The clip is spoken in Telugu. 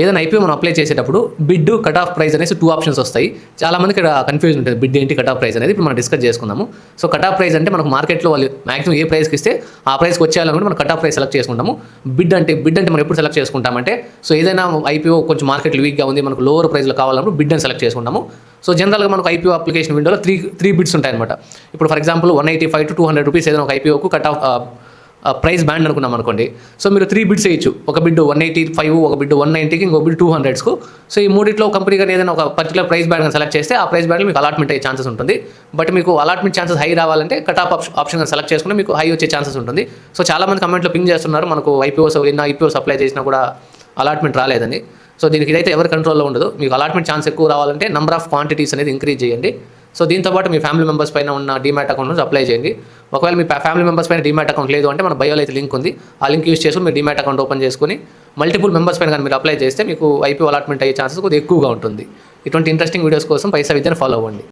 ఏదైనా ఐపీఓ మనం అప్లై చేసేటప్పుడు బిడ్ కట్ ఆఫ్ ప్రైస్ అనేసి 2 ఆప్షన్స్ వస్తాయి. చాలామందికి ఇక్కడ కన్ఫ్యూజన్ ఉంటుంది, బిడ్ ఏంటి కట్ ఆఫ్ ప్రైస్ అనేది. ఇప్పుడు మనం డిస్కస్ చేసుకుందాము. సో కట్ ఆఫ్ ప్రైస్ అంటే మనకు మార్కెట్లో వాళ్ళు మాక్సిమం ఏ ప్రైస్కి ఇస్తే ఆ ప్రైస్కి వచ్చేయాలనుకుంటే మనం కట్ ఆఫ్ ప్రైస్ సెలెక్ట్ చేసుకుంటాము. బిడ్ అంటే మనం ఎప్పుడు సెలెక్ట్ చేసుకుంటామంటే, సో ఏదైనా ఐపీఓ కొంచెం మార్కెట్లో వీక్గా ఉంది, మనకు లోవర్ ప్రైస్లో కావాలన్నప్పుడు బిడ్ అని సెలెక్ట్ చేసుకుంటాము. సో జనరల్గా మనకు ఐపీఓ అప్లికేషన్ విండోలో త్రీ బిడ్స్ ఉంటాయన్నమాట. ఇప్పుడు ఫర్ ఎగ్జాంపుల్ 185 to 200 రూపీస్ ఏదైనా ఒక ఐపీఓకు కట్ ఆఫ్ ప్రైస్ బ్యాండ్ అనుకున్నాం అనుకోండి. సో మీరు 3 బిడ్స్ వేయచ్చు. ఒక బిడ్ 185, ఒక బిడ్ 190కి, ఇంకో బిడ్ 200కు. సో ఈ మూడిట్లో కంపెనీ కానీ ఏదైనా ఒక పర్టికులర్ ప్రైస్ బ్యాండ్ సెలెక్ట్ చేస్తే ఆ ప్రైస్ బ్యాండ్లో మీకు అలాట్మెంట్ అయ్యే ఛాన్సెస్ ఉంటుంది. బట్ మీకు అలాట్మెంట్ ఛాన్సెస్ హై రావాలంటే కట్ ఆఫ్ ఆప్షన్ సెలెక్ట్ చేసుకుంటే మీకు హై వచ్చే ఛాన్సెస్ ఉంటుంది. సో చాలామంది కమెంట్లో పింగ్ చేస్తున్నారు, మనకు ఎన్ని ఐపీఓస్ అప్లై చేసినా కూడా అలాట్మెంట్ రాలేదని. సో దీనికి ఇదైతే ఎవరి కంట్రోల్లో ఉండదు. మీకు అలాట్మెంట్ ఛాన్స్ ఎక్కువ రావాలంటే నెంబర్ ఆఫ్ క్వాంటిటీస్ అనేది ఇంక్రీజ్ చేయండి. సో దీంతోపాటు మీ ఫ్యామిలీ మెంబర్స్ పైన ఉన్న డీమ్యాట్ అకౌంట్ నుంచి అప్లై చేయండి. ఒకవేళ మీ ఫ్యామిలీ మెంబర్స్ పైన డీమ్యాట్ అకౌంట్ లేదు అంటే మన బయోలో అయితే లింక్ ఉంది. ఆ లింక్ యూస్ చేసుకుని మీరు డీమ్యాట్ అకౌంట్ ఓపెన్ చేసుకుని మల్టిపుల్ మెంబర్స్ పైన కానీ మీరు అప్లై చేస్తే మీకు ఐపీఓ అలాట్మెంట్ అయ్యే ఛాన్సెస్ కొద్దిగా ఎక్కువగా ఉంటుంది. ఇటువంటి ఇంట్రెస్టింగ్ వీడియోస్ కోసం పైసా విద్యను ఫాలో అవ్వండి.